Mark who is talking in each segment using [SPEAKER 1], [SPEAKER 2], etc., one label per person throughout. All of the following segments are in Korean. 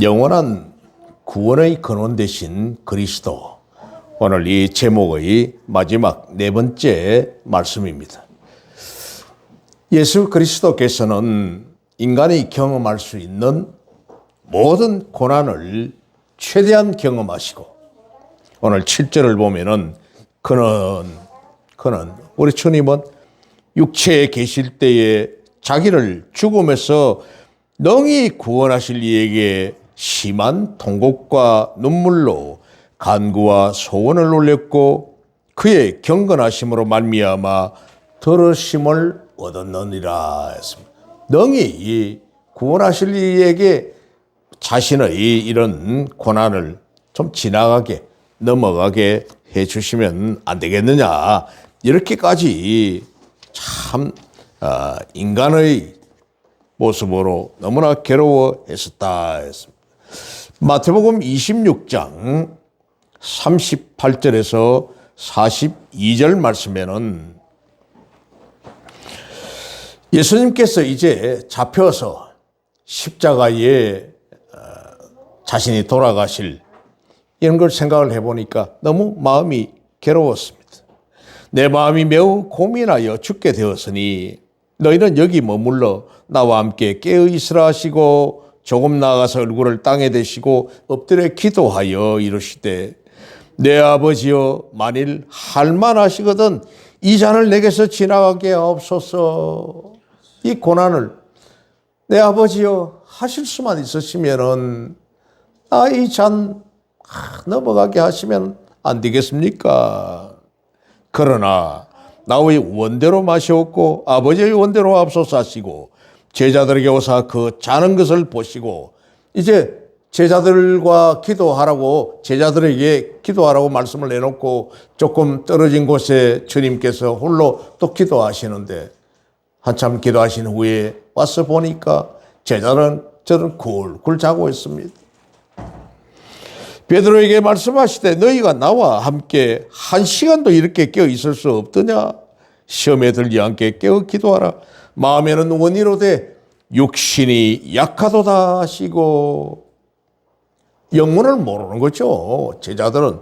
[SPEAKER 1] 영원한 구원의 근원 되신 그리스도. 오늘 이 제목의 마지막 네 번째 말씀입니다. 예수 그리스도께서는 인간이 경험할 수 있는 모든 고난을 최대한 경험하시고, 오늘 7절을 보면은 그는 우리 주님은 육체에 계실 때에 자기를 죽음에서 능히 구원하실 이에게 심한 통곡과 눈물로 간구와 소원을 올렸고, 그의 경건하심으로 말미암아 들으심을 얻었느니라 했습니다. 능히 구원하실 이에게 자신의 이런 고난을 좀 지나가게, 넘어가게 해 주시면 안 되겠느냐, 이렇게까지 참 인간의 모습으로 너무나 괴로워했었다 했습니다. 마태복음 26장 38절에서 42절 말씀에는 예수님께서 이제 잡혀서 십자가에 자신이 돌아가실 이런 걸 생각을 해보니까 너무 마음이 괴로웠습니다. 내 마음이 매우 고민하여 죽게 되었으니 너희는 여기 머물러 나와 함께 깨어 있으라 하시고, 조금 나아가서 얼굴을 땅에 대시고 엎드려 기도하여 이르시되, 내 아버지여, 만일 할만하시거든 이 잔을 내게서 지나가게 하옵소서. 이 고난을 내 아버지여 하실 수만 있으시면은 이 잔 넘어가게 하시면 안 되겠습니까? 그러나 나의 원대로 마시옵고 아버지의 원대로 하옵소서 하시고, 제자들에게 오사 그 자는 것을 보시고, 이제 제자들과 기도하라고, 제자들에게 기도하라고 말씀을 내놓고 조금 떨어진 곳에 주님께서 홀로 또 기도하시는데, 한참 기도하신 후에 와서 보니까 제자는 저를 굴굴 자고 있습니다. 베드로에게 말씀하시되, 너희가 나와 함께 1시간도 이렇게 깨어 있을 수 없더냐? 시험에 들지 않게 깨어 기도하라. 마음에는 원이로되 육신이 약하도다 하시고. 영문을 모르는 거죠. 제자들은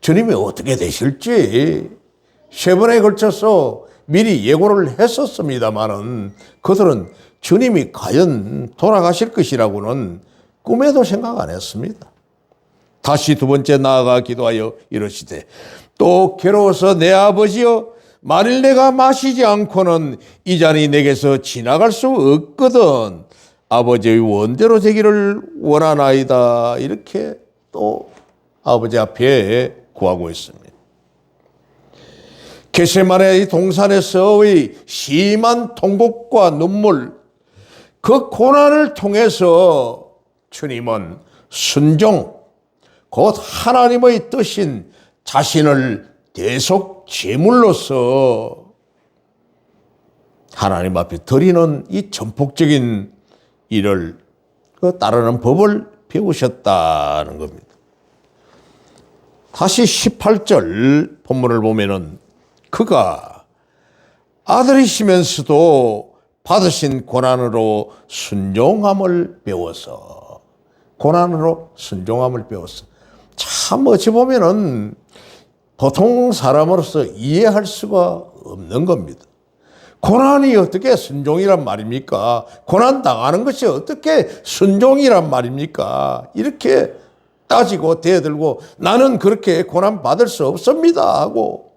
[SPEAKER 1] 주님이 어떻게 되실지 3번에 걸쳐서 미리 예고를 했었습니다마는, 그들은 주님이 과연 돌아가실 것이라고는 꿈에도 생각 안 했습니다. 다시 두 번째 나아가 기도하여 이르시되, 또 괴로워서 내 아버지여, 만일 내가 마시지 않고는 이 잔이 내게서 지나갈 수 없거든 아버지의 원대로 되기를 원하나이다. 이렇게 또 아버지 앞에 구하고 있습니다. 겟세마네 동산에서의 심한 통곡과 눈물, 그 고난을 통해서 주님은 순종, 곧 하나님의 뜻인 자신을 대속 제물로서 하나님 앞에 드리는 이 전폭적인 일을 따르는 법을 배우셨다는 겁니다. 다시 18절 본문을 보면은, 그가 아들이시면서도 받으신 고난으로 순종함을 배워서, 고난으로 순종함을 배웠어. 참 어찌 보면은 보통 사람으로서 이해할 수가 없는 겁니다. 고난이 어떻게 순종이란 말입니까? 고난 당하는 것이 어떻게 순종이란 말입니까? 이렇게 따지고 대들고, 나는 그렇게 고난 받을 수 없습니다 하고,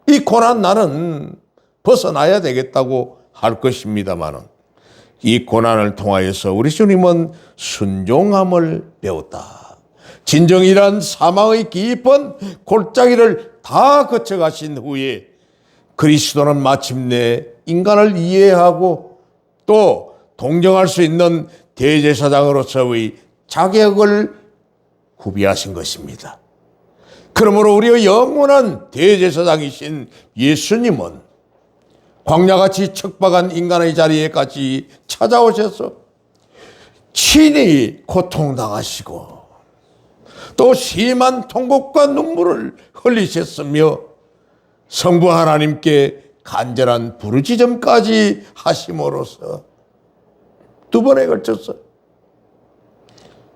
[SPEAKER 1] 이 고난 나는 벗어나야 되겠다고 할 것입니다마는, 이 고난을 통하여서 우리 주님은 순종함을 배웠다. 진정이란 사망의 깊은 골짜기를 다 거쳐가신 후에 그리스도는 마침내 인간을 이해하고 또 동정할 수 있는 대제사장으로서의 자격을 구비하신 것입니다. 그러므로 우리의 영원한 대제사장이신 예수님은 광야같이 척박한 인간의 자리에까지 찾아오셔서 친히 고통당하시고 또 심한 통곡과 눈물을 흘리셨으며 성부 하나님께 간절한 부르짖음까지 하심으로써 2번에 걸쳐서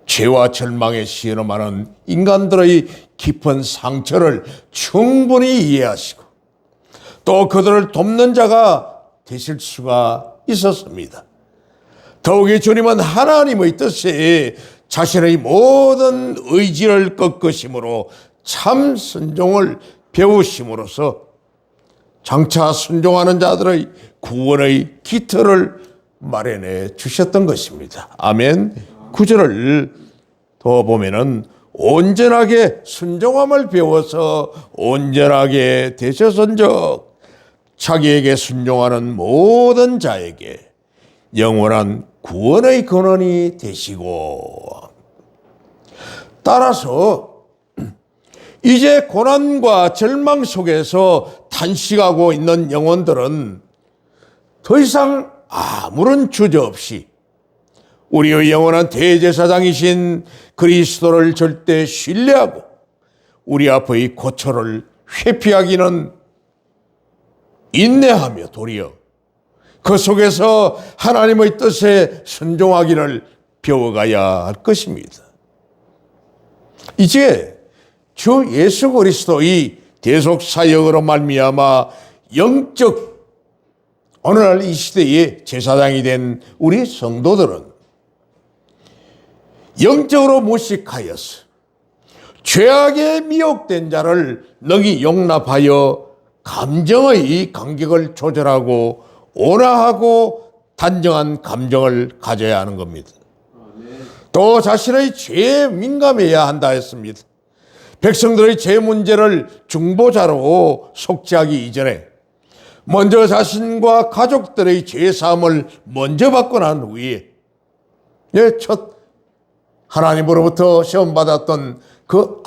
[SPEAKER 1] 죄와 절망에 시름하는 인간들의 깊은 상처를 충분히 이해하시고 또 그들을 돕는 자가 되실 수가 있었습니다. 더욱이 주님은 하나님의 뜻에 자신의 모든 의지를 꺾으심으로 참 순종을 배우심으로써 장차 순종하는 자들의 구원의 기틀을 마련해 주셨던 것입니다. 아멘. 9절을 더 보면은 온전하게 순종함을 배워서 온전하게 되셨은즉 자기에게 순종하는 모든 자에게 영원한 구원의 근원이 되시고, 따라서 이제 고난과 절망 속에서 탄식하고 있는 영혼들은 더 이상 아무런 주저 없이 우리의 영원한 대제사장이신 그리스도를 절대 신뢰하고 우리 앞의 고초를 회피하기는 인내하며 도리어 그 속에서 하나님의 뜻에 순종하기를 배워가야 할 것입니다. 이제 주 예수 그리스도의 대속 사역으로 말미암아 영적 오늘날 이 시대의 제사장이 된 우리 성도들은 영적으로 무식하여서 죄악에 미혹된 자를 능히 용납하여 감정의 간격을 조절하고 온화하고 단정한 감정을 가져야 하는 겁니다. 또 자신의 죄에 민감해야 한다 했습니다. 백성들의 죄 문제를 중보자로 속죄하기 이전에 먼저 자신과 가족들의 죄사함을 먼저 받고 난 후에 첫 하나님으로부터 시험받았던 그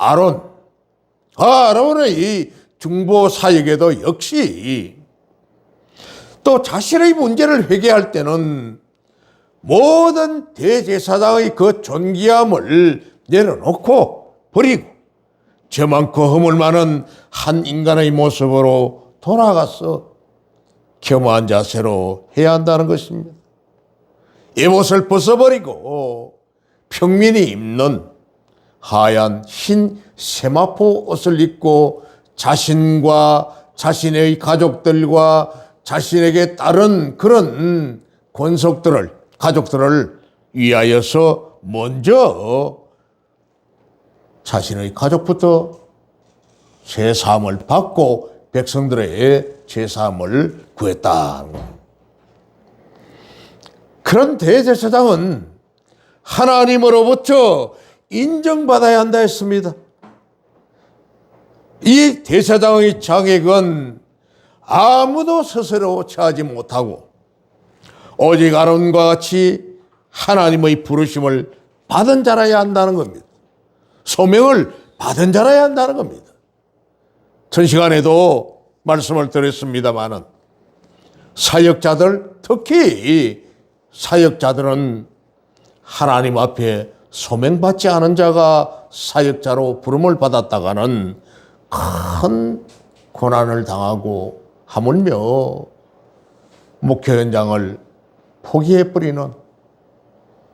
[SPEAKER 1] 아론의 이 중보 사역에도 역시 또 자신의 문제를 회개할 때는 모든 대제사장의 그 존귀함을 내려놓고 버리고 죄 많고 허물 많은 한 인간의 모습으로 돌아가서 겸허한 자세로 해야 한다는 것입니다. 이 옷을 벗어버리고 평민이 입는 하얀 흰 세마포 옷을 입고 자신과 자신의 가족들과 자신에게 따른 그런 가족들을 위하여서 먼저 자신의 가족부터 죄사함을 받고 백성들의 죄사함을 구했다. 그런 대제사장은 하나님으로부터 인정받아야 한다 했습니다. 이 대제사장의 자격은 아무도 스스로 취하지 못하고 오직 아론과 같이 하나님의 부르심을 받은 자라야 한다는 겁니다. 소명을 받은 자라야 한다는 겁니다. 전 시간에도 말씀을 드렸습니다마는 사역자들, 특히 사역자들은 하나님 앞에 소명받지 않은 자가 사역자로 부름을 받았다가는 큰 고난을 당하고 하물며 목회 현장을 포기해버리는,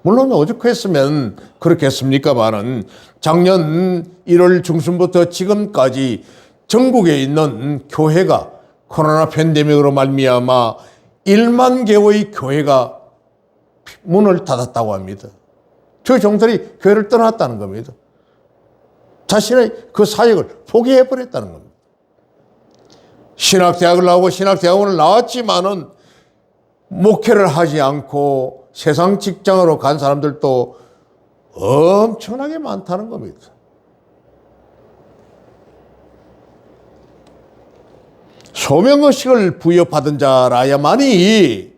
[SPEAKER 1] 물론 오죽했으면 그렇겠습니까마는 작년 1월 중순부터 지금까지 전국에 있는 교회가 코로나 팬데믹으로 말미암아 1만 개의 교회가 문을 닫았다고 합니다. 저희 종들이 교회를 떠났다는 겁니다. 자신의 그 사역을 포기해버렸다는 겁니다. 신학대학을 나오고 신학대학원을 나왔지만은 목회를 하지 않고 세상 직장으로 간 사람들도 엄청나게 많다는 겁니다. 소명의식을 부여받은 자라야만이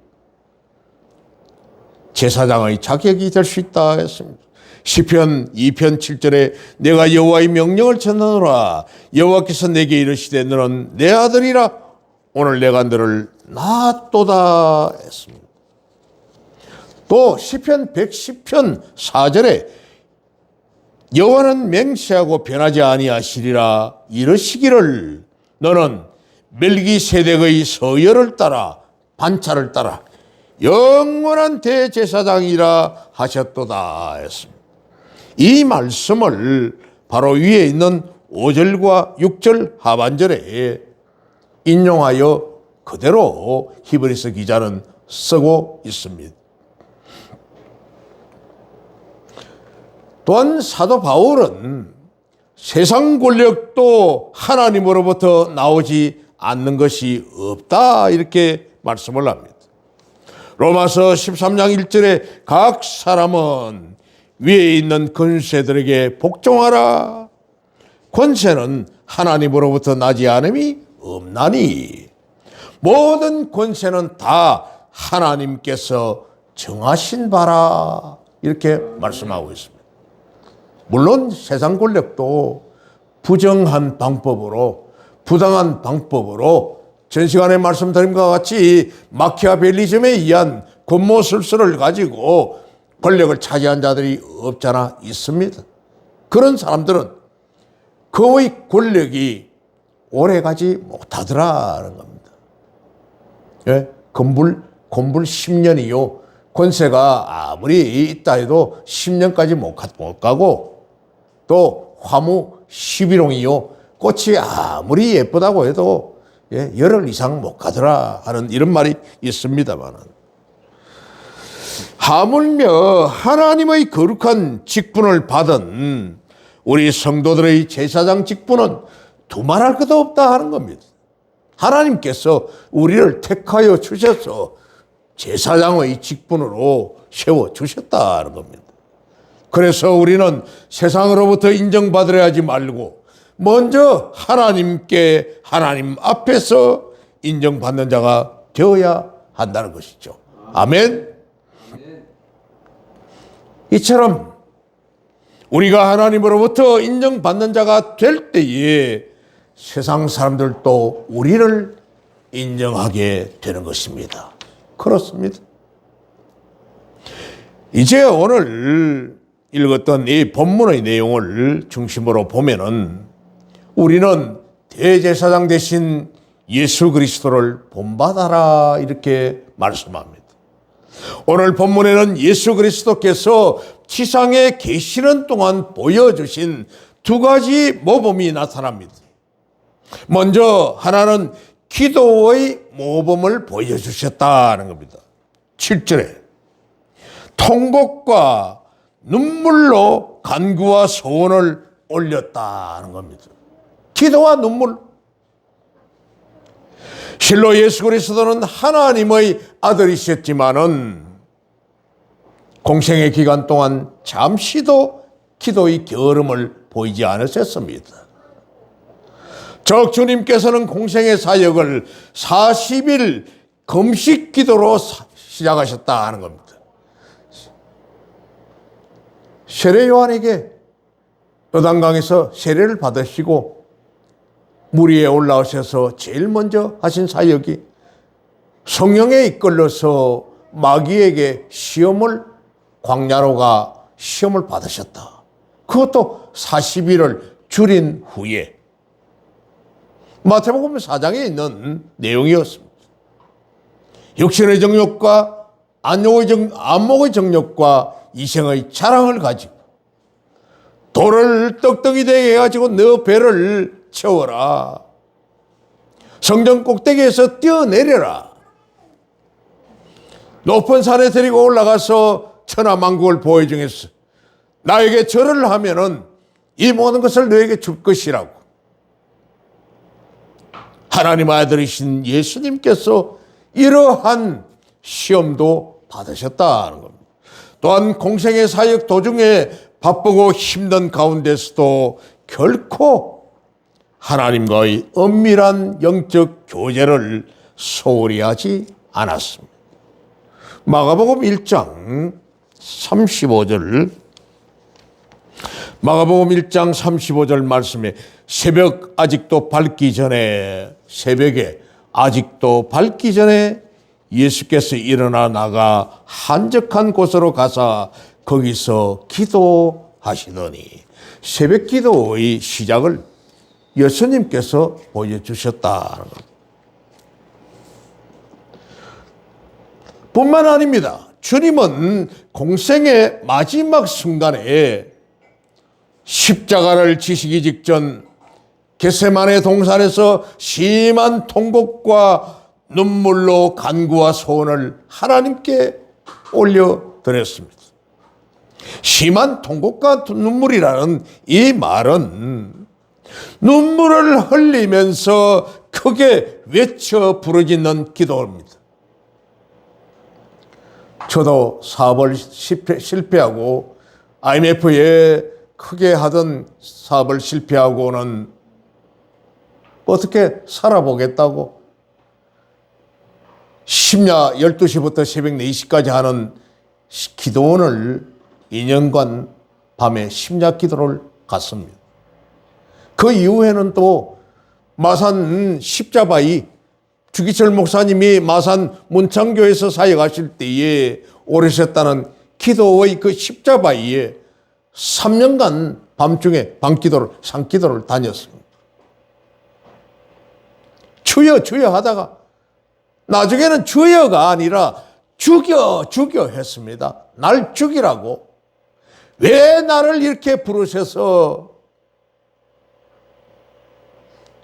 [SPEAKER 1] 제사장의 자격이 될 수 있다 했습니다. 시편 2편 7절에 내가 여호와의 명령을 전하노라 여호와께서 내게 이르시되 너는 내 아들이라 오늘 내가 너를 낳았도다 했습니다. 또 시편 110편 4절에 여호와는 맹세하고 변하지 아니하시리라 이르시기를 너는 멜기세덱의 서열을 따라 반차를 따라 영원한 대제사장이라 하셨도다 했습니다. 이 말씀을 바로 위에 있는 5절과 6절 하반절에 인용하여 그대로 히브리서 기자는 쓰고 있습니다. 또한 사도 바울은 세상 권력도 하나님으로부터 나오지 않는 것이 없다 이렇게 말씀을 합니다. 로마서 13장 1절에 각 사람은 위에 있는 권세들에게 복종하라. 권세는 하나님으로부터 나지 않음이 없나니 모든 권세는 다 하나님께서 정하신 바라 이렇게 말씀하고 있습니다. 물론 세상 권력도 부정한 방법으로 부당한 방법으로 전 시간에 말씀드린 것과 같이 마키아벨리즘에 의한 권모술수를 가지고 권력을 차지한 자들이 없잖아 있습니다. 그런 사람들은 그의 권력이 오래가지 못하더라는 겁니다. 예? 건불 10년이요. 권세가 아무리 있다 해도 10년까지 못 가고 또 화무 11홍이요. 꽃이 아무리 예쁘다고 해도 열흘 이상 못 가더라 하는 이런 말이 있습니다만 하물며 하나님의 거룩한 직분을 받은 우리 성도들의 제사장 직분은 두말할 것도 없다 하는 겁니다. 하나님께서 우리를 택하여 주셔서 제사장의 직분으로 세워주셨다는 겁니다. 그래서 우리는 세상으로부터 인정받으려 하지 말고 먼저 하나님 앞에서 인정받는 자가 되어야 한다는 것이죠. 아멘. 이처럼 우리가 하나님으로부터 인정받는 자가 될 때에 세상 사람들도 우리를 인정하게 되는 것입니다. 그렇습니다. 이제 오늘 읽었던 이 본문의 내용을 중심으로 보면은 우리는 대제사장 되신 예수 그리스도를 본받아라 이렇게 말씀합니다. 오늘 본문에는 예수 그리스도께서 지상에 계시는 동안 보여주신 두 가지 모범이 나타납니다. 먼저 하나는 기도의 모범을 보여주셨다는 겁니다. 7절에 통곡과 눈물로 간구와 소원을 올렸다는 겁니다. 기도와 눈물. 실로 예수 그리스도는 하나님의 아들이셨지만은 공생의 기간 동안 잠시도 기도의 게으름을 보이지 않으셨습니다. 즉 주님께서는 공생의 사역을 40일 금식 기도로 시작하셨다 하는 겁니다. 세례 요한에게 요단강에서 세례를 받으시고 물 위에 올라오셔서 제일 먼저 하신 사역이 성령에 이끌려서 마귀에게 광야로 시험을 받으셨다. 그것도 40일을 줄인 후에 마태복음 4장에 있는 내용이었습니다. 육신의 정욕과 안목의 정욕과 이생의 자랑을 가지고 돌을 떡덩이 되게 해가지고 너 배를 채워라. 성전 꼭대기에서 뛰어내려라. 높은 산에 데리고 올라가서 천하만국을 보여주겠어. 나에게 절을 하면은 이 모든 것을 너에게 줄 것이라고. 하나님 아들이신 예수님께서 이러한 시험도 받으셨다는 겁니다. 또한 공생의 사역 도중에 바쁘고 힘든 가운데서도 결코 하나님과의 엄밀한 영적 교제를 소홀히 하지 않았습니다. 마가복음 1장 35절 말씀에 새벽에 아직도 밝기 전에 예수께서 일어나 나가 한적한 곳으로 가사 거기서 기도하시더니 새벽 기도의 시작을 예수님께서 보여주셨다는 것. 뿐만 아닙니다. 주님은 공생의 마지막 순간에 십자가를 지시기 직전 겟세마네 동산에서 심한 통곡과 눈물로 간구와 소원을 하나님께 올려드렸습니다. 심한 통곡과 눈물이라는 이 말은 눈물을 흘리면서 크게 외쳐 부르짖는 기도입니다. 저도 사업을 실패하고 IMF에 크게 하던 사업을 실패하고는 어떻게 살아보겠다고 심야 12시부터 새벽 4시까지 하는 기도원을 2년간 밤에 심야 기도를 갔습니다. 그 이후에는 또 마산 십자바이 주기철 목사님이 마산 문창교에서 사역하실 때에 오르셨다는 기도의 그 십자바이에 3년간 밤중에 밤기도를 산기도를 다녔습니다. 주여 주여 하다가 나중에는 주여가 아니라 죽여 했습니다. 날 죽이라고. 왜 나를 이렇게 부르셔서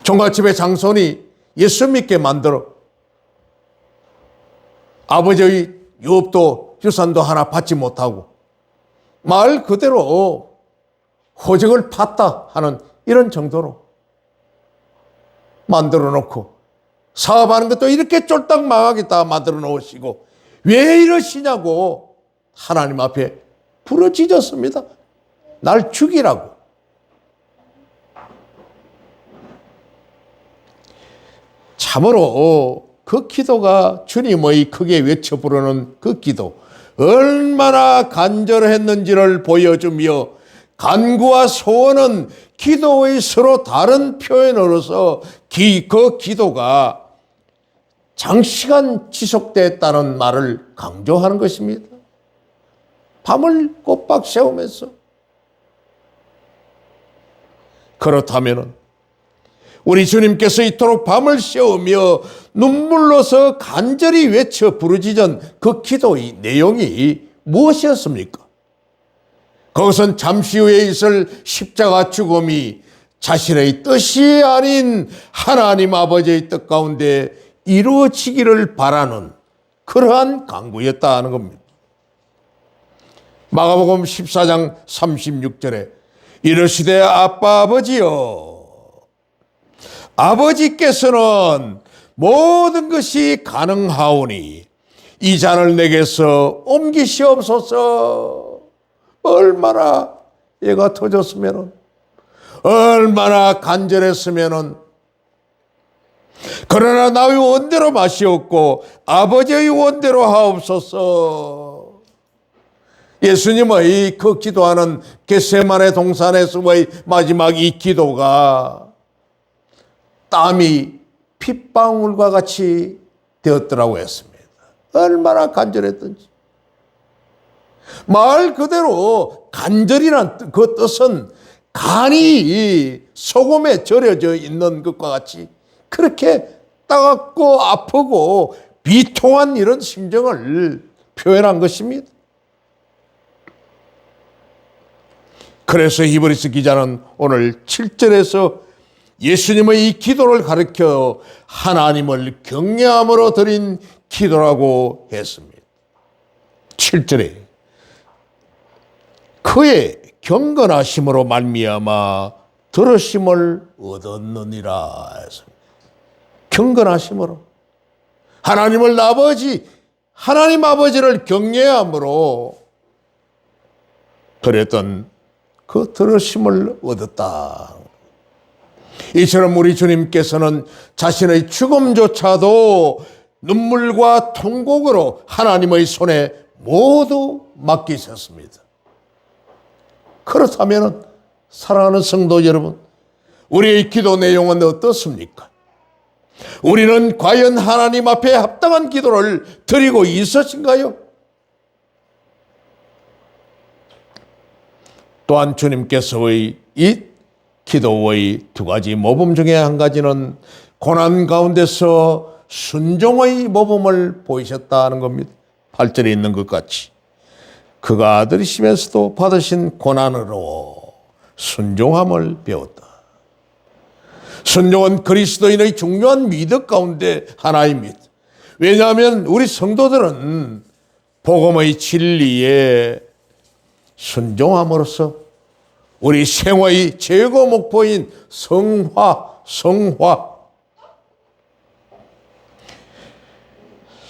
[SPEAKER 1] 종갓집의 장손이 예수 믿게 만들어 아버지의 유업도 유산도 하나 받지 못하고 말 그대로 호적을 팠다 하는 이런 정도로 만들어 놓고 사업하는 것도 이렇게 쫄딱 망하겠다 만들어 놓으시고 왜 이러시냐고 하나님 앞에 부르짖었습니다. 날 죽이라고. 참으로 그 기도가 주님의 크게 외쳐 부르는 그 기도 얼마나 간절했는지를 보여주며 간구와 소원은 기도의 서로 다른 표현으로서 그 기도가 장시간 지속됐다는 말을 강조하는 것입니다. 밤을 꼬박 새우면서. 그렇다면 우리 주님께서 이토록 밤을 새우며 눈물로서 간절히 외쳐 부르짖은 그 기도의 내용이 무엇이었습니까? 그것은 잠시 후에 있을 십자가 죽음이 자신의 뜻이 아닌 하나님 아버지의 뜻 가운데 이루어지기를 바라는 그러한 간구였다는 겁니다. 마가복음 14장 36절에 이르시되 아빠 아버지여 아버지께서는 모든 것이 가능하오니 이 잔을 내게서 옮기시옵소서. 얼마나 얘가 터졌으면 얼마나 간절했으면 그러나 나의 원대로 마시옵고 아버지의 원대로 하옵소서. 예수님의 그 기도하는 겟세마네 동산에서의 마지막 이 기도가 땀이 핏방울과 같이 되었더라고 했습니다. 얼마나 간절했던지. 말 그대로 간절이란 그 뜻은 간이 소금에 절여져 있는 것과 같이 그렇게 따갑고 아프고 비통한 이런 심정을 표현한 것입니다. 그래서 히브리서 기자는 오늘 7절에서 예수님의 이 기도를 가르쳐 하나님을 경외함으로 드린 기도라고 했습니다. 7절에 그의 경건하심으로 말미암아 들으심을 얻었느니라 했습니다. 경건하심으로 하나님을 하나님 아버지를 경외함으로 그랬던 그 들으심을 얻었다. 이처럼 우리 주님께서는 자신의 죽음조차도 눈물과 통곡으로 하나님의 손에 모두 맡기셨습니다. 그렇다면 사랑하는 성도 여러분, 우리의 기도 내용은 어떻습니까? 우리는 과연 하나님 앞에 합당한 기도를 드리고 있으신가요? 또한 주님께서의 이 기도의 두 가지 모범 중에 한 가지는 고난 가운데서 순종의 모범을 보이셨다는 겁니다. 8절에 있는 것 같이 그가 들으시면서도 받으신 고난으로 순종함을 배웠다. 순종은 그리스도인의 중요한 미덕 가운데 하나입니다. 왜냐하면 우리 성도들은 복음의 진리에 순종함으로써 우리 생활의 최고 목표인 성화,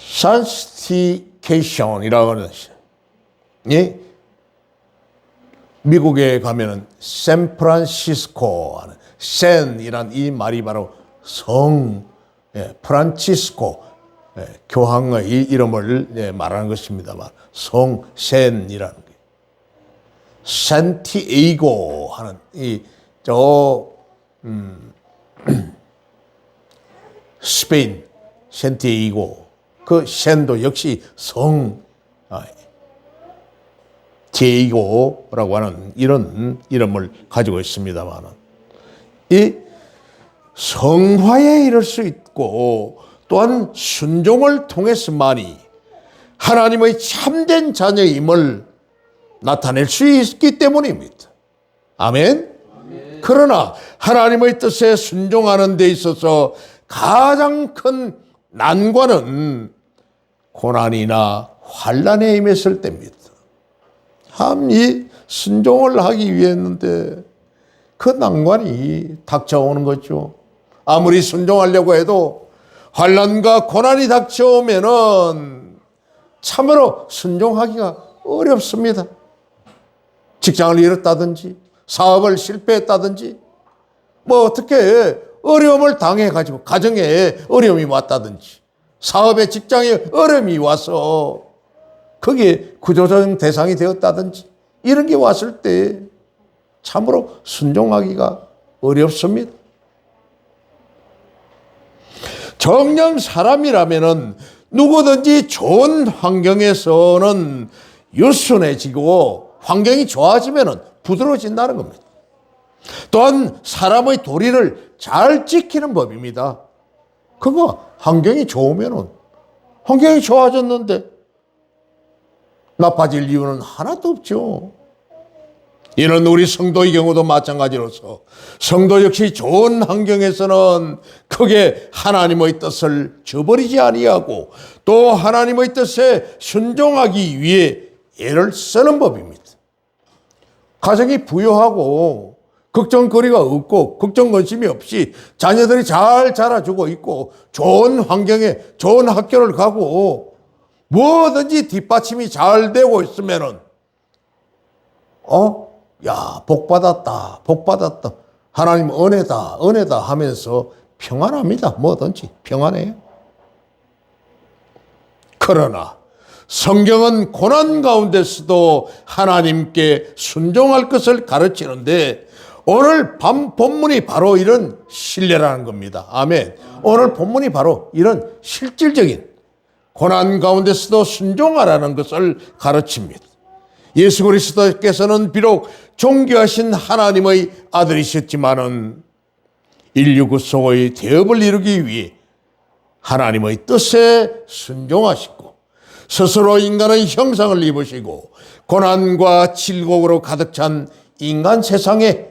[SPEAKER 1] sanctification이라고 하는 것이, 예? 미국에 가면은 샌프란시스코 하는 샌이란 이 말이 바로 성, 프란치스코 교황의 이름을 말하는 것입니다만, 성 샌이라는 게 산티에이고 하는 스페인 산티에이고, 그 샌도 역시 성 제이고라고 하는 이런 이름을 가지고 있습니다만, 이 성화에 이를 수 있고 또한 순종을 통해서만이 하나님의 참된 자녀임을 나타낼 수 있기 때문입니다. 아멘? 아멘. 그러나 하나님의 뜻에 순종하는 데 있어서 가장 큰 난관은 고난이나 환난에 임했을 때입니다. 참 이 순종을 하기 위했는데 그 난관이 닥쳐오는 거죠. 아무리 순종하려고 해도 환난과 고난이 닥쳐오면은 참으로 순종하기가 어렵습니다. 직장을 잃었다든지 사업을 실패했다든지 뭐 어떻게 어려움을 당해가지고 가정에 어려움이 왔다든지 사업에 직장에 어려움이 와서 거기에 구조조정 대상이 되었다든지 이런 게 왔을 때 참으로 순종하기가 어렵습니다. 정녕 사람이라면은 누구든지 좋은 환경에서는 유순해지고 환경이 좋아지면은 부드러워진다는 겁니다. 또한 사람의 도리를 잘 지키는 법입니다. 그거 환경이 좋으면은 환경이 좋아졌는데 나빠질 이유는 하나도 없죠. 이는 우리 성도의 경우도 마찬가지로서 성도 역시 좋은 환경에서는 크게 하나님의 뜻을 저버리지 아니하고 또 하나님의 뜻에 순종하기 위해 애를 쓰는 법입니다. 가정이 부유하고 걱정거리가 없고 걱정 근심이 없이 자녀들이 잘 자라주고 있고 좋은 환경에 좋은 학교를 가고 뭐든지 뒷받침이 잘 되고 있으면은 야, 복 받았다. 하나님 은혜다 하면서 평안합니다. 뭐든지 평안해요. 그러나 성경은 고난 가운데서도 하나님께 순종할 것을 가르치는데 오늘 본문이 바로 이런 신뢰라는 겁니다. 아멘. 오늘 본문이 바로 이런 실질적인 고난 가운데서도 순종하라는 것을 가르칩니다. 예수 그리스도께서는 비록 존귀하신 하나님의 아들이셨지만은 인류 구속의 대업을 이루기 위해 하나님의 뜻에 순종하시고 스스로 인간의 형상을 입으시고 고난과 질곡으로 가득 찬 인간 세상에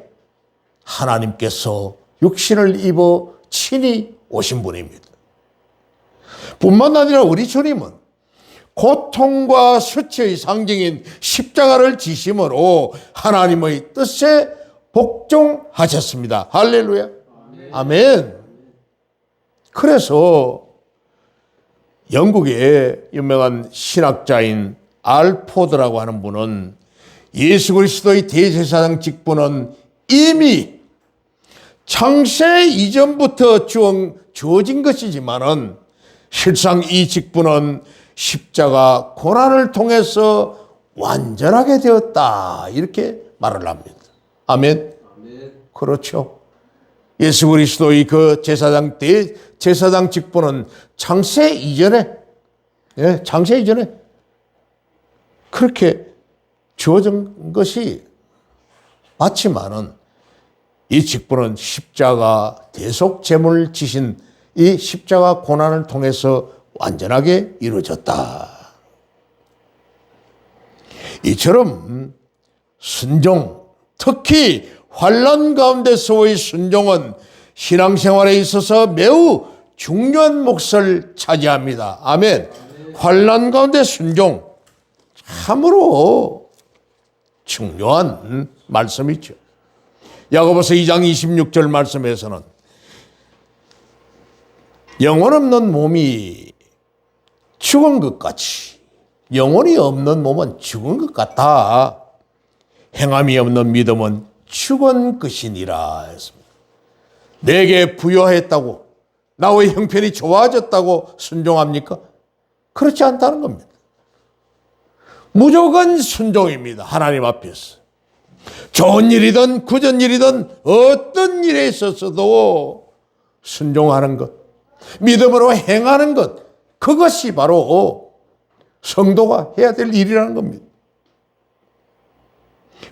[SPEAKER 1] 하나님께서 육신을 입어 친히 오신 분입니다. 뿐만 아니라 우리 주님은 고통과 수치의 상징인 십자가를 지심으로 하나님의 뜻에 복종하셨습니다. 할렐루야. 아멘. 그래서 영국의 유명한 신학자인 알포드라고 하는 분은 예수 그리스도의 대제사장 직분은 이미 창세 이전부터 주어진 것이지만은 실상 이 직분은 십자가 고난을 통해서 완전하게 되었다. 이렇게 말을 합니다. 아멘. 그렇죠. 예수 그리스도의 그 제사장 직분은 창세 이전에 그렇게 주어진 것이 맞지만은 이 직분은 십자가 대속 제물을 지신 이 십자가 고난을 통해서 완전하게 이루어졌다. 이처럼 순종, 특히 환난 가운데서의 순종은 신앙생활에 있어서 매우 중요한 몫을 차지합니다. 아멘. 환난 가운데 순종, 참으로 중요한 말씀이죠. 야고보서 2장 26절 말씀에서는 영혼 없는 몸이 죽은 것 같이, 영혼이 없는 몸은 죽은 것 같다. 행함이 없는 믿음은 죽은 것이니라 했습니다. 내게 부여했다고, 나의 형편이 좋아졌다고 순종합니까? 그렇지 않다는 겁니다. 무조건 순종입니다. 하나님 앞에서. 좋은 일이든 굳은 일이든 어떤 일에 있어서도 순종하는 것, 믿음으로 행하는 것, 그것이 바로 성도가 해야 될 일이라는 겁니다.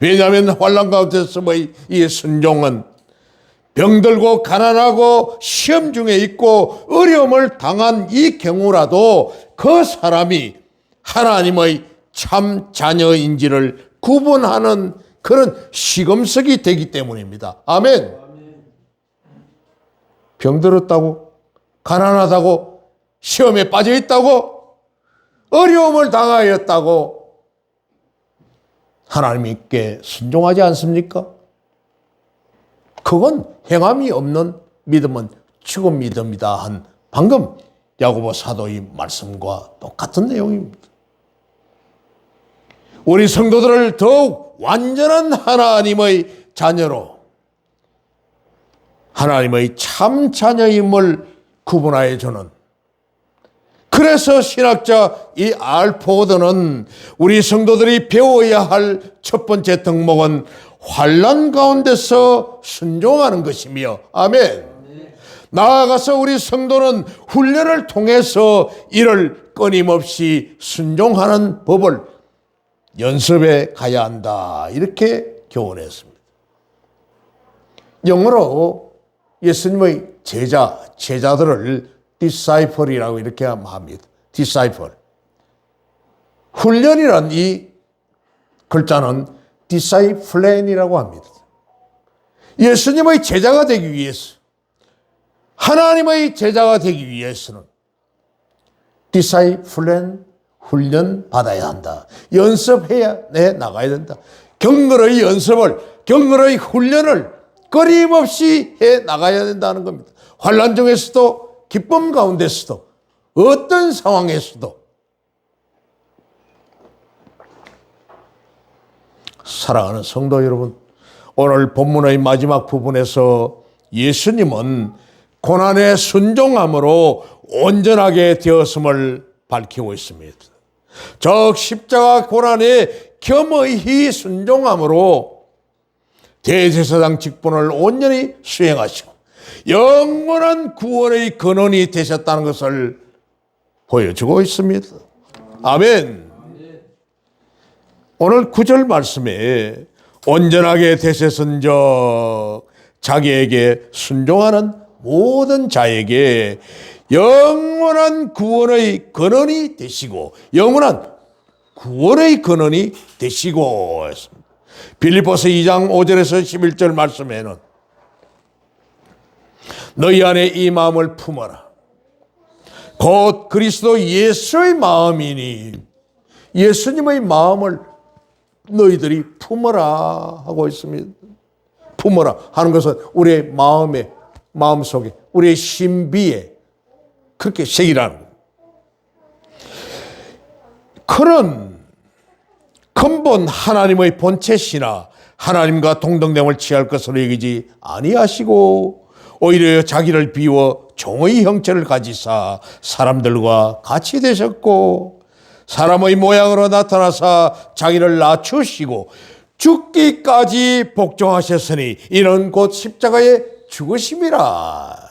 [SPEAKER 1] 왜냐하면 환난 가운데서의 이 순종은 병들고 가난하고 시험 중에 있고 어려움을 당한 이 경우라도 그 사람이 하나님의 참 자녀인지를 구분하는 그런 시금석이 되기 때문입니다. 아멘. 병들었다고, 가난하다고, 시험에 빠져 있다고, 어려움을 당하였다고 하나님께 순종하지 않습니까? 그건 행함이 없는 믿음은 죽은 믿음이다 한 방금 야고보 사도의 말씀과 똑같은 내용입니다. 우리 성도들을 더욱 완전한 하나님의 자녀로, 하나님의 참 자녀임을 구분하여 주는, 그래서 신학자 이 알포드는 우리 성도들이 배워야 할 첫 번째 덕목은 환난 가운데서 순종하는 것이며, 아멘. 나아가서 우리 성도는 훈련을 통해서 이를 끊임없이 순종하는 법을 연습해 가야 한다, 이렇게 교훈했습니다. 영어로 예수님의 제자들을 disciple이라고 이렇게 합니다. disciple. 훈련이란 이 글자는 disciplin이라고 합니다. 예수님의 제자가 되기 위해서, 하나님의 제자가 되기 위해서는 discipline, 훈련 받아야 한다. 연습해야 나가야 된다. 격렬의 연습을, 격렬의 훈련을 끊임없이 해 나가야 된다는 겁니다. 환난 중에서도, 기쁨 가운데서도, 어떤 상황에서도. 사랑하는 성도 여러분, 오늘 본문의 마지막 부분에서 예수님은 고난의 순종함으로 온전하게 되었음을 밝히고 있습니다. 즉 십자가 고난에 겸허히 순종함으로 대제사장 직분을 온전히 수행하시고 영원한 구원의 근원이 되셨다는 것을 보여주고 있습니다. 아멘. 오늘 9절 말씀에 온전하게 되셨은즉 자기에게 순종하는 모든 자에게 영원한 구원의 근원이 되시고, 영원한 구원의 근원이 되시고 했습니다. 빌립보서 2장 5절에서 11절 말씀에는 너희 안에 이 마음을 품어라. 곧 그리스도 예수의 마음이니, 예수님의 마음을 너희들이 품어라 하고 있습니다. 품어라 하는 것은 우리의 마음속에, 우리의 신비에 그렇게 새기라는 겁니다. 그런 근본 하나님의 본체시나 하나님과 동등됨을 취할 것으로 여기지 아니하시고 오히려 자기를 비워 종의 형체를 가지사 사람들과 같이 되셨고 사람의 모양으로 나타나사 자기를 낮추시고 죽기까지 복종하셨으니 이는 곧 십자가의 죽으심이라.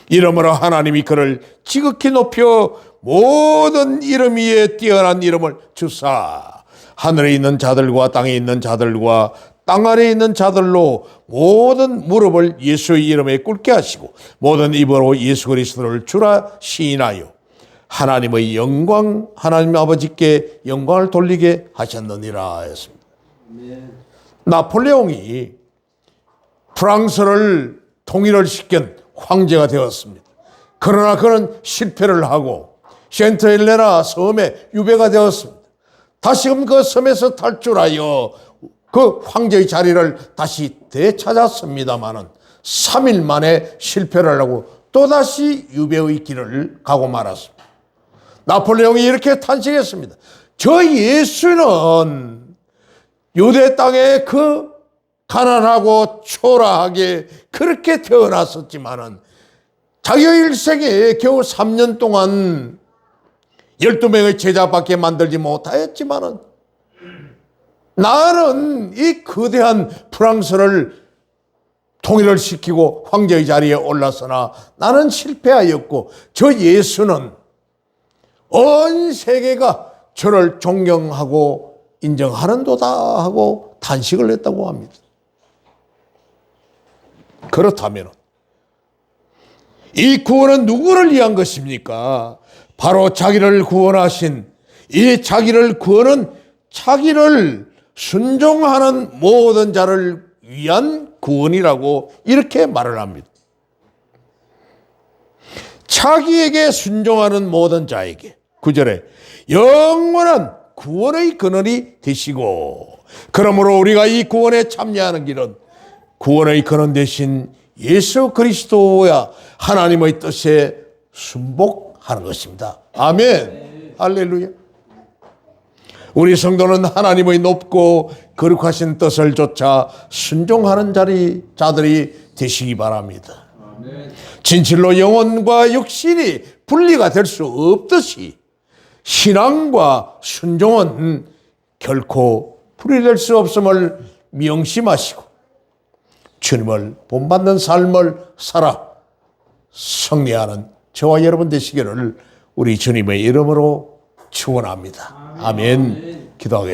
[SPEAKER 1] 이러므로 하나님이 그를 지극히 높여 모든 이름 위에 뛰어난 이름을 주사 하늘에 있는 자들과 땅에 있는 자들과 땅 아래에 있는 자들로 모든 무릎을 예수의 이름에 꿇게 하시고 모든 입으로 예수 그리스도를 주라 시인하여 하나님의 영광, 하나님 아버지께 영광을 돌리게 하셨느니라 했습니다. 나폴레옹이 프랑스를 통일을 시킨 황제가 되었습니다. 그러나 그는 실패를 하고 센트헬레나 섬에 유배가 되었습니다. 다시금 그 섬에서 탈출하여 그 황제의 자리를 다시 되찾았습니다마는 3일 만에 실패를 하고 또다시 유배의 길을 가고 말았습니다. 나폴레옹이 이렇게 탄식했습니다. 저 예수는 유대 땅에 그 가난하고 초라하게 그렇게 태어났었지만은 자기의 일생에 겨우 3년 동안 12명의 제자밖에 만들지 못하였지만은 나는 이 거대한 프랑스를 통일을 시키고 황제의 자리에 올랐으나 나는 실패하였고 저 예수는 온 세계가 저를 존경하고 인정하는도다 하고 탄식을 했다고 합니다. 그렇다면 이 구원은 누구를 위한 것입니까? 바로 자기를 구원하신 이 자기를 구원은 자기를 순종하는 모든 자를 위한 구원이라고 이렇게 말을 합니다. 자기에게 순종하는 모든 자에게 9절에 영원한 구원의 근원이 되시고 그러므로 우리가 이 구원에 참여하는 길은 구원의 근원 되신 예수 그리스도야 하나님의 뜻에 순복하는 것입니다. 아멘. 할렐루야. 우리 성도는 하나님의 높고 거룩하신 뜻을 쫓아 순종하는 자들이 되시기 바랍니다. 진실로 영혼과 육신이 분리가 될 수 없듯이 신앙과 순종은 결코 분리될 수 없음을 명심하시고 주님을 본받는 삶을 살아 승리하는 저와 여러분 되시기를 우리 주님의 이름으로 축원합니다. 아멘. 기도하겠습니다.